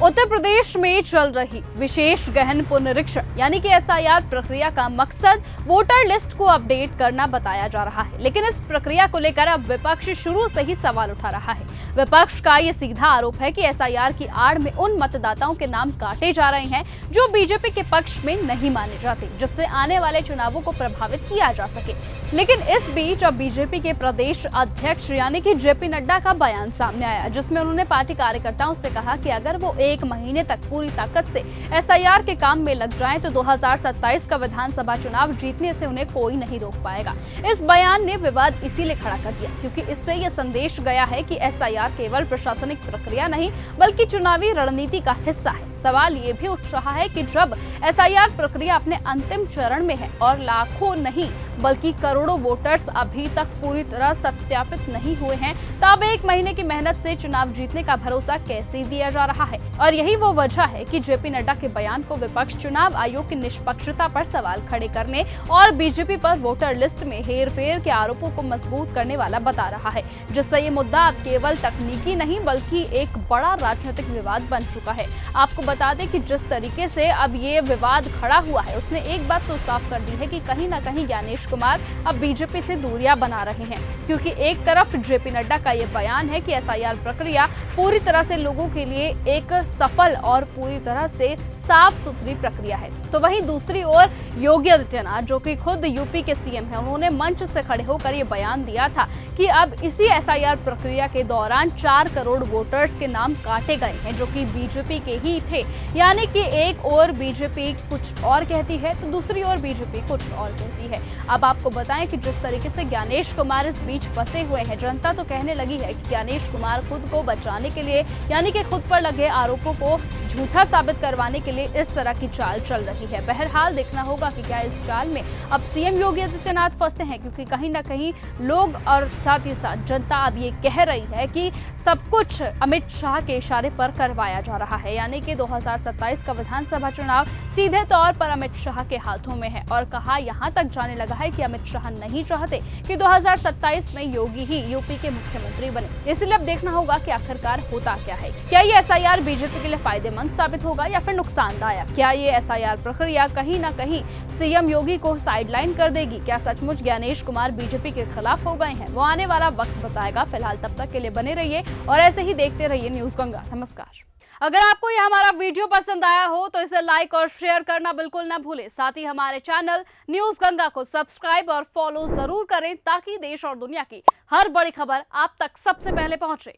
उत्तर प्रदेश में चल रही विशेष गहन पुनरीक्षण यानी कि एसआईआर प्रक्रिया का मकसद वोटर लिस्ट को अपडेट करना बताया जा रहा है, लेकिन इस प्रक्रिया को लेकर अब विपक्ष शुरू से ही सवाल उठा रहा है। विपक्ष का ये सीधा आरोप है कि एसआईआर की आड़ में उन मतदाताओं के नाम काटे जा रहे हैं जो बीजेपी के पक्ष में नहीं माने जाते, जिससे आने वाले चुनावों को प्रभावित किया जा सके। लेकिन इस बीच अब बीजेपी के प्रदेश अध्यक्ष यानी कि जेपी नड्डा का बयान सामने आया, जिसमें उन्होंने पार्टी कार्यकर्ताओं से कहा कि अगर वो एक महीने तक पूरी ताकत से एसआईआर के काम में लग जाएं तो 2027 का विधानसभा चुनाव जीतने से उन्हें कोई नहीं रोक पाएगा। इस बयान ने विवाद इसीलिए खड़ा कर दिया क्योंकि इससे यह संदेश गया है कि एसआईआर केवल प्रशासनिक प्रक्रिया नहीं बल्कि चुनावी रणनीति का हिस्सा है। सवाल ये भी उठ रहा है कि जब एसआईआर प्रक्रिया अपने अंतिम चरण में है और लाखों नहीं बल्कि करोड़ों वोटर्स अभी तक पूरी तरह सत्यापित नहीं हुए हैं, तब एक महीने की मेहनत से चुनाव जीतने का भरोसा कैसे दिया जा रहा है। और यही वो वजह है कि जेपी नड्डा के बयान को विपक्ष चुनाव आयोग की निष्पक्षता पर सवाल खड़े करने और बीजेपी पर वोटर लिस्ट में हेरफेर के आरोपों को मजबूत करने वाला बता रहा है, जिससे ये मुद्दा अब केवल तकनीकी नहीं बल्कि एक बड़ा राजनीतिक विवाद बन चुका है। आपको बता दें कि जिस तरीके से अब ये विवाद खड़ा हुआ है उसने एक बात तो साफ कर दी है कि कहीं ना कहीं ज्ञानेश कुमार अब बीजेपी से दूरियां बना रहे हैं, क्योंकि एक तरफ जेपी नड्डा का ये बयान है कि एसआईआर प्रक्रिया पूरी तरह से लोगों के लिए एक सफल और पूरी तरह से साफ सुथरी प्रक्रिया है, तो वहीं दूसरी ओर योगी आदित्यनाथ जो कि खुद यूपी के सीएम हैं, उन्होंने मंच से खड़े होकर ये बयान दिया था कि अब इसी एसआईआर प्रक्रिया के दौरान 4 करोड़ वोटर्स के नाम काटे गए हैं जो कि बीजेपी के ही थे। यानी कि एक ओर बीजेपी कुछ और कहती है तो दूसरी ओर बीजेपी कुछ और कहती है। अब आपको बताएं कि जिस तरीके से ज्ञानेश कुमार इस बीच फंसे हुए हैं, जनता तो कहने लगी है कि ज्ञानेश कुमार खुद को बचाने के लिए यानी कि खुद पर लगे आरोपों को झूठा साबित करवाने के लिए इस तरह की चाल चल रही है। बहरहाल देखना होगा कि क्या इस चाल में अब सीएम योगी आदित्यनाथ फंसते हैं, क्योंकि कहीं ना कहीं लोग और साथ ही साथ जनता अब ये कह रही है कि सब कुछ अमित शाह के इशारे पर करवाया जा रहा है, यानी कि 2027 का विधानसभा चुनाव सीधे तौर पर अमित शाह के हाथों में है। और कहा यहाँ तक जाने लगा है कि अमित शाह नहीं चाहते कि 2027 में योगी ही यूपी के मुख्यमंत्री बने। इसलिए अब देखना होगा कि आखिरकार होता क्या है। क्या ये एसआईआर बीजेपी के लिए फायदेमंद साबित होगा या फिर नुकसानदायक? क्या ये एसआईआर प्रक्रिया कहीं ना कहीं सीएम योगी को साइडलाइन कर देगी? क्या सचमुच ज्ञानेश कुमार बीजेपी के खिलाफ हो गए हैं? वो आने वाला वक्त बताएगा। फिलहाल तब तक के लिए बने रहिए और ऐसे ही देखते रहिए न्यूज गंगा। नमस्कार। अगर आपको यह हमारा वीडियो पसंद आया हो तो इसे लाइक और शेयर करना बिल्कुल ना भूलें। साथ ही हमारे चैनल न्यूज गंगा को सब्सक्राइब और फॉलो जरूर करें ताकि देश और दुनिया की हर बड़ी खबर आप तक सबसे पहले पहुंचे।